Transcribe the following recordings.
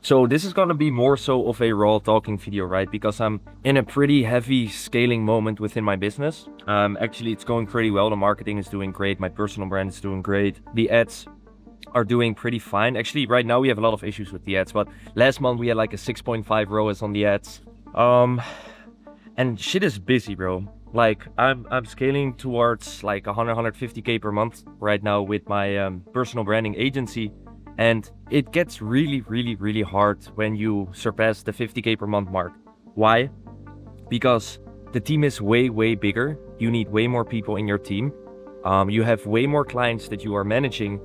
So this is gonna be more so of a raw talking video, right? Because I'm in a pretty heavy scaling moment within my business. Actually, it's going pretty well. The marketing is doing great. My personal brand is doing great. The ads are doing pretty fine. Actually, right now we have a lot of issues with the ads, but last month we had like a 6.5 ROAS on the ads. And shit is busy, bro. Like I'm scaling towards like 150K per month right now with my personal branding agency. And it gets really hard when you surpass the 50K per month mark. Why? Because the team is way bigger. You need way more people in your team. You have way more clients that you are managing.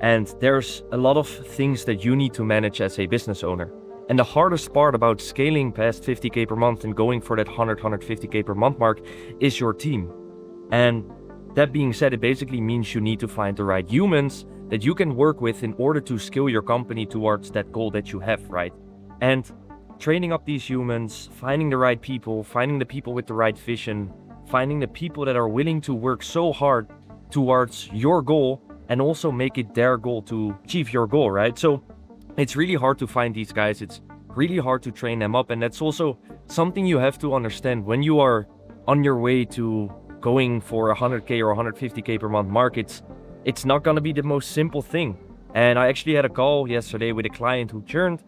And there's a lot of things that you need to manage as a business owner. And the hardest part about scaling past 50K per month and going for that 150K per month mark is your team. And that being said, it basically means you need to find the right humans that you can work with in order to scale your company towards that goal that you have, right? And training up these humans, finding the right people, finding the people with the right vision, finding the people that are willing to work so hard towards your goal and also make it their goal to achieve your goal, right? So it's really hard to find these guys. It's really hard to train them up. And that's also something you have to understand when you are on your way to going for 100K or 150K per month mark. It's not gonna be the most simple thing. And I actually had a call yesterday with a client who churned,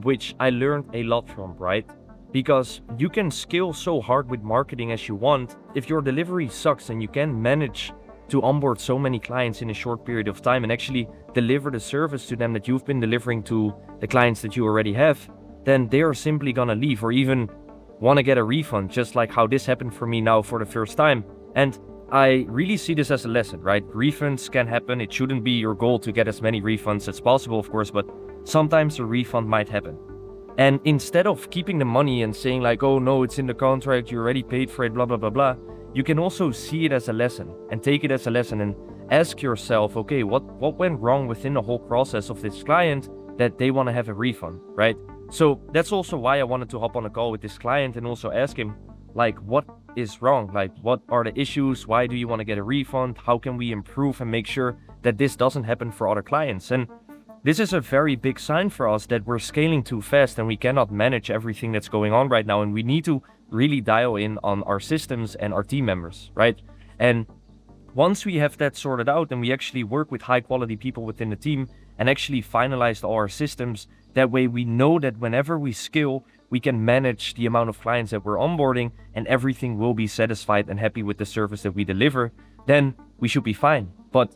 which I learned a lot from, right? Because you can scale so hard with marketing as you want. If your delivery sucks and you can manage to onboard so many clients in a short period of time and actually deliver the service to them that you've been delivering to the clients that you already have, then they are simply gonna leave or even wanna get a refund, just like how this happened for me now for the first time. And I really see this as a lesson, right? Refunds can happen. It shouldn't be your goal to get as many refunds as possible, of course, but sometimes a refund might happen. And instead of keeping the money and saying like, oh no, it's in the contract, you already paid for it, blah, blah, blah, blah, you can also see it as a lesson and take it as a lesson and ask yourself, okay, what went wrong within the whole process of this client that they want to have a refund, right? So that's also why I wanted to hop on a call with this client and also ask him, like, what is wrong? Like, what are the issues? Why do you want to get a refund? How can we improve and make sure that this doesn't happen for other clients? And this is a very big sign for us that we're scaling too fast and we cannot manage everything that's going on right now. And we need to really dial in on our systems and our team members, right? And once we have that sorted out and we actually work with high quality people within the team and actually finalized all our systems, that way we know that whenever we scale, we can manage the amount of clients that we're onboarding and everything will be satisfied and happy with the service that we deliver, then we should be fine. But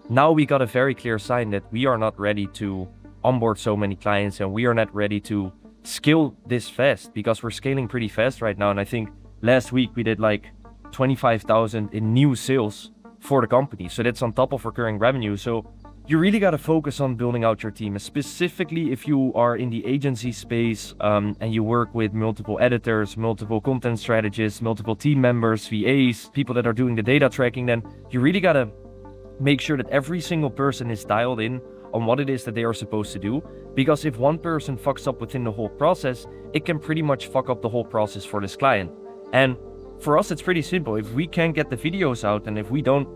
now we got a very clear sign that we are not ready to onboard so many clients and we are not ready to scale this fast because we're scaling pretty fast right now. And I think last week we did like 25,000 in new sales for the company. So that's on top of recurring revenue. So you really got to focus on building out your team, specifically if you are in the agency space and you work with multiple editors, multiple content strategists, multiple team members, VAs, people that are doing the data tracking, then you really got to make sure that every single person is dialed in on what it is that they are supposed to do. Because if one person fucks up within the whole process, it can pretty much fuck up the whole process for this client. And for us, it's pretty simple. If we can't get the videos out and if we don't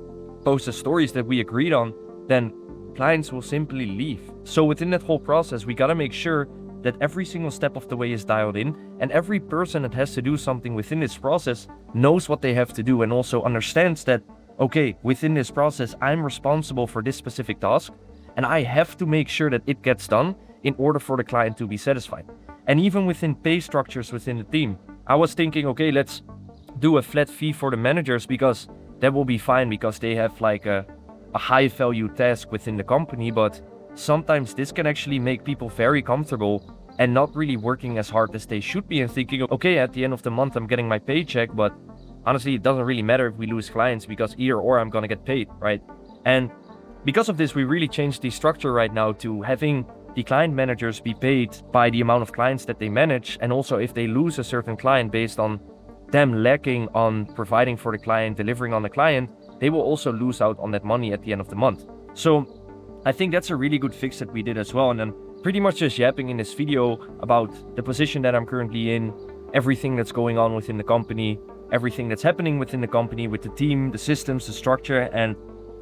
post the stories that we agreed on, then clients will simply leave. So within that whole process, we got to make sure that every single step of the way is dialed in and every person that has to do something within this process knows what they have to do and also understands that, okay, within this process, I'm responsible for this specific task and I have to make sure that it gets done in order for the client to be satisfied. And even within pay structures within the team, I was thinking, okay, let's do a flat fee for the managers because that will be fine because they have like a high value task within the company. But sometimes this can actually make people very comfortable and not really working as hard as they should be and thinking, okay, at the end of the month, I'm getting my paycheck, but honestly, it doesn't really matter if we lose clients because either or I'm gonna get paid, right? And because of this, we really changed the structure right now to having the client managers be paid by the amount of clients that they manage. And also if they lose a certain client based on them lacking on providing for the client, delivering on the client, they will also lose out on that money at the end of the month. So I think that's a really good fix that we did as well. And then pretty much just yapping in this video about the position that I'm currently in, everything that's going on within the company, everything that's happening within the company with the team, the systems, the structure. And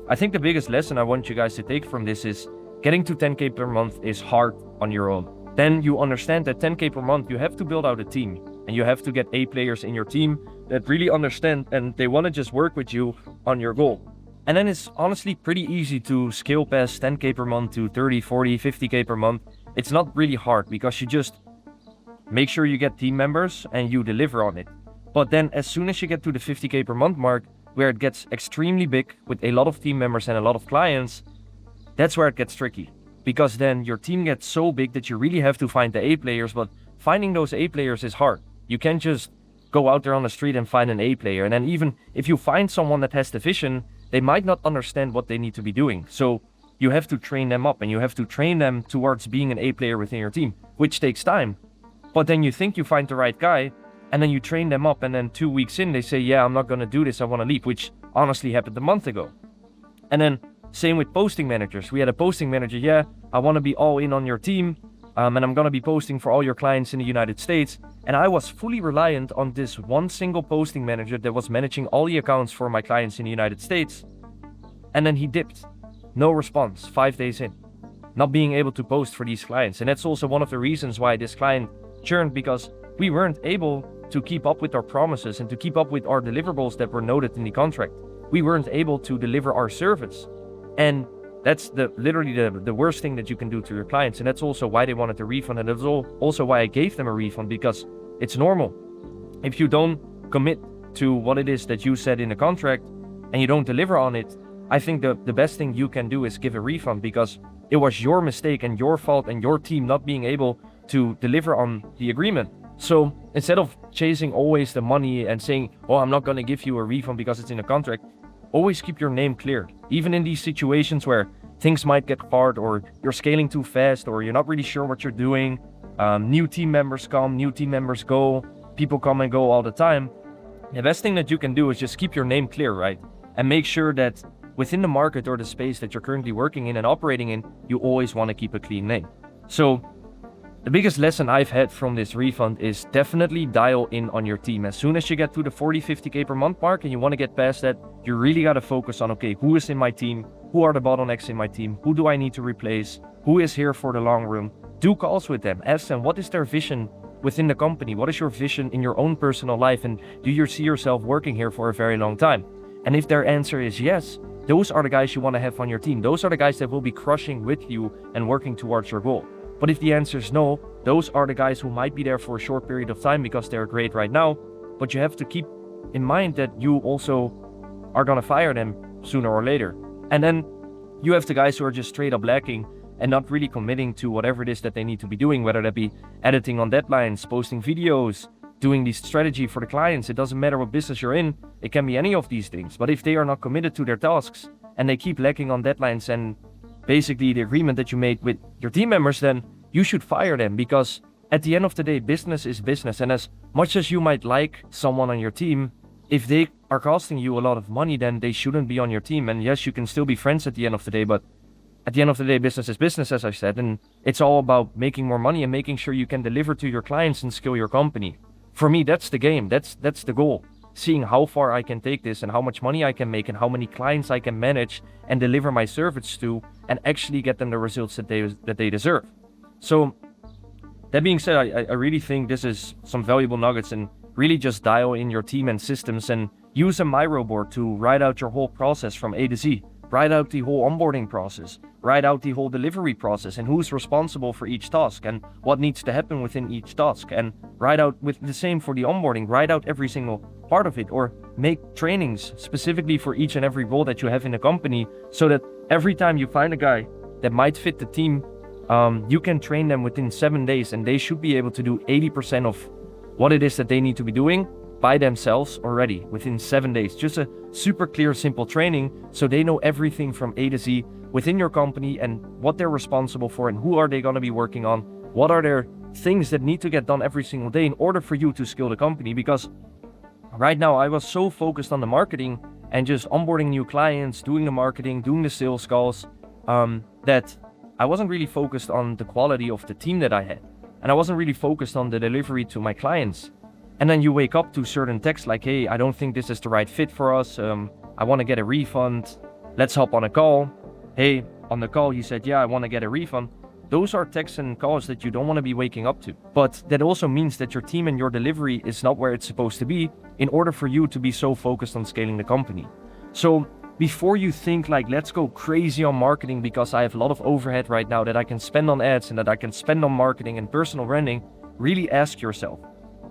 I think the biggest lesson I want you guys to take from this is getting to 10K per month is hard on your own. then you understand that 10K per month, you have to build out a team and you have to get A players in your team that really understand and they want to just work with you on your goal. And then it's honestly pretty easy to scale past 10K per month to 30, 40, 50K per month. It's not really hard because you just make sure you get team members and you deliver on it. But then as soon as you get to the 50K per month mark, where it gets extremely big with a lot of team members and a lot of clients, that's where it gets tricky. Because then your team gets so big that you really have to find the A players, but finding those A players is hard. You can't just go out there on the street and find an A player. And then even if you find someone that has the vision, they might not understand what they need to be doing. So you have to train them up and you have to train them towards being an A player within your team, which takes time. But then you think you find the right guy and then you train them up and then 2 weeks in, they say, yeah, I'm not gonna do this, I wanna leave, which honestly happened a month ago. And then same with posting managers. We had a posting manager, yeah, I wanna be all in on your team and I'm gonna be posting for all your clients in the United States. And I was fully reliant on this one single posting manager that was managing all the accounts for my clients in the United States. And then he dipped. No response, 5 days in. Not being able to post for these clients. And that's also one of the reasons why this client churned, because we weren't able to keep up with our promises and to keep up with our deliverables that were noted in the contract. We weren't able to deliver our service. And that's literally the worst thing that you can do to your clients. And that's also why they wanted a refund. And that's also why I gave them a refund, because it's normal. If you don't commit to what it is that you said in the contract and you don't deliver on it, I think the best thing you can do is give a refund, because it was your mistake and your fault and your team not being able to deliver on the agreement. So instead of chasing always the money and saying, oh, I'm not going to give you a refund because it's in a contract, always keep your name clear. Even in these situations where things might get hard or you're scaling too fast or you're not really sure what you're doing, new team members come, new team members go, people come and go all the time. The best thing that you can do is just keep your name clear, right? And make sure that within the market or the space that you're currently working in and operating in, you always want to keep a clean name. So the biggest lesson I've had from this refund is definitely dial in on your team. As soon as you get to the 40, 50K per month mark and you want to get past that, you really got to focus on, okay, who is in my team? Who are the bottlenecks in my team? Who do I need to replace? Who is here for the long run? Do calls with them. Ask them, what is their vision within the company? What is your vision in your own personal life? And do you see yourself working here for a very long time? And if their answer is yes, those are the guys you want to have on your team. Those are the guys that will be crushing with you and working towards your goal. But if the answer is no, those are the guys who might be there for a short period of time because they're great right now. But you have to keep in mind that you also are going to fire them sooner or later. And then you have the guys who are just straight up lacking and not really committing to whatever it is that they need to be doing, whether that be editing on deadlines, posting videos, doing the strategy for the clients. It doesn't matter what business you're in. It can be any of these things. But if they are not committed to their tasks and they keep lacking on deadlines and basically the agreement that you made with your team members, then you should fire them, because at the end of the day, business is business. And as much as you might like someone on your team, if they are costing you a lot of money, then they shouldn't be on your team. And yes, you can still be friends at the end of the day, but at the end of the day, business is business, as I said, and it's all about making more money and making sure you can deliver to your clients and scale your company. For me, that's the game. That's the goal. Seeing how far I can take this and how much money I can make and how many clients I can manage and deliver my service to and actually get them the results that they deserve. So that being said, I really think this is some valuable nuggets, and really just dial in your team and systems and use a Miro board to write out your whole process from A to Z. Write out the whole onboarding process, write out the whole delivery process and who's responsible for each task and what needs to happen within each task, and write out with the same for the onboarding, write out every single part of it, or make trainings specifically for each and every role that you have in the company, so that every time you find a guy that might fit the team, you can train them within 7 days and they should be able to do 80% of what it is that they need to be doing by themselves already within 7 days. Just a super clear, simple training so they know everything from A to Z within your company and what they're responsible for and who are they going to be working on, what are their things that need to get done every single day in order for you to scale the company. Because right now I was so focused on the marketing and just onboarding new clients, doing the marketing, doing the sales calls, that I wasn't really focused on the quality of the team that I had. And I wasn't really focused on the delivery to my clients. And then you wake up to certain texts like, hey, I don't think this is the right fit for us. I want to get a refund. Let's hop on a call. Hey, on the call, you said, yeah, I want to get a refund. those are texts and calls that you don't want to be waking up to. But that also means that your team and your delivery is not where it's supposed to be in order for you to be so focused on scaling the company. So before you think like, let's go crazy on marketing because I have a lot of overhead right now that I can spend on ads and that I can spend on marketing and personal branding, really ask yourself,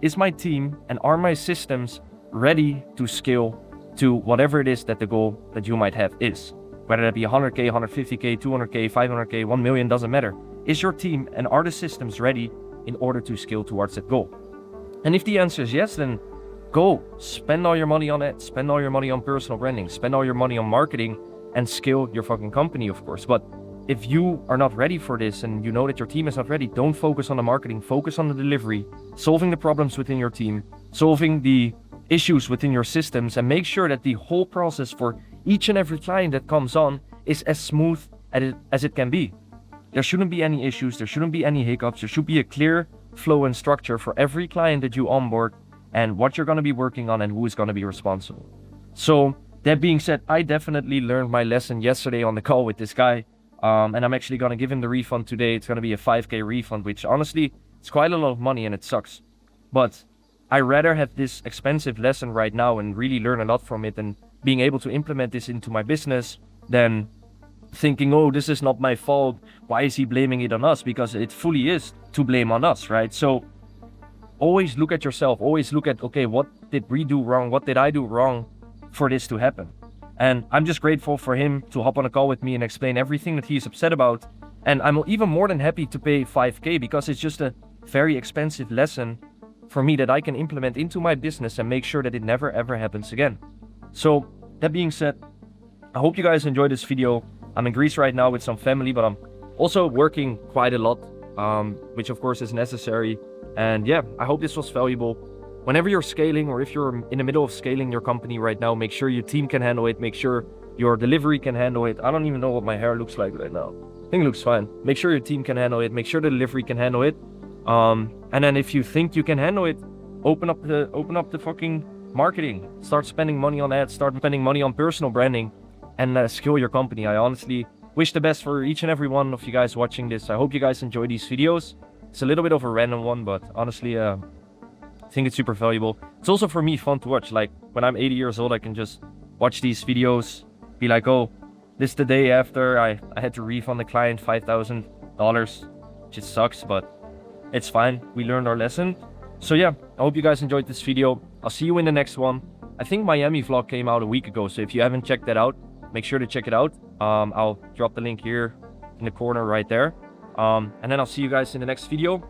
is my team and are my systems ready to scale to whatever it is that the goal that you might have is? Whether that be 100K, 150K, 200K, 500K, 1 million, doesn't matter. Is your team and are the systems ready in order to scale towards that goal? And if the answer is yes, then go spend all your money on it, spend all your money on personal branding, spend all your money on marketing and scale your fucking company, of course. But if you are not ready for this and you know that your team is not ready, don't focus on the marketing, focus on the delivery, solving the problems within your team, solving the issues within your systems, and make sure that the whole process for each and every client that comes on is as smooth as it can be. There shouldn't be any issues, there shouldn't be any hiccups, there should be a clear flow and structure for every client that you onboard and what you're going to be working on and who is going to be responsible. So that being said, I definitely learned my lesson yesterday on the call with this guy, and I'm actually going to give him the refund today. It's going to be a 5K refund, which honestly, it's quite a lot of money and it sucks. But I rather have this expensive lesson right now and really learn a lot from it and being able to implement this into my business than thinking, oh, this is not my fault. Why is he blaming it on us? Because it fully is to blame on us, right? So always look at yourself, always look at, okay, what did we do wrong? What did I do wrong for this to happen? And I'm just grateful for him to hop on a call with me and explain everything that he's upset about. And I'm even more than happy to pay 5K because it's just a very expensive lesson for me that I can implement into my business and make sure that it never ever happens again. So that being said, I hope you guys enjoyed this video. I'm in Greece right now with some family, but I'm also working quite a lot, which of course is necessary. And yeah, I hope this was valuable. Whenever you're scaling or if you're in the middle of scaling your company right now, make sure your team can handle it. Make sure your delivery can handle it. I don't even know what my hair looks like right now. I think it looks fine. Make sure your team can handle it. Make sure the delivery can handle it. And then if you think you can handle it, open up the fucking marketing. Start spending money on ads. Start spending money on personal branding, and scale your company. I honestly wish the best for each and every one of you guys watching this. I hope you guys enjoy these videos. It's a little bit of a random one, but honestly, I think it's super valuable. It's also for me fun to watch. Like when I'm 80 years old, I can just watch these videos, be like, oh, this is the day after I had to refund the client $5,000, which it sucks, but it's fine. We learned our lesson. So yeah, I hope you guys enjoyed this video. I'll see you in the next one. I think Miami vlog came out a week ago, so if you haven't checked that out, make sure to check it out. I'll drop the link here in the corner right there. And then I'll see you guys in the next video.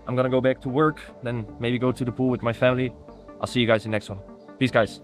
I'm gonna go back to work, then maybe go to the pool with my family. I'll see you guys in the next one. Peace, guys.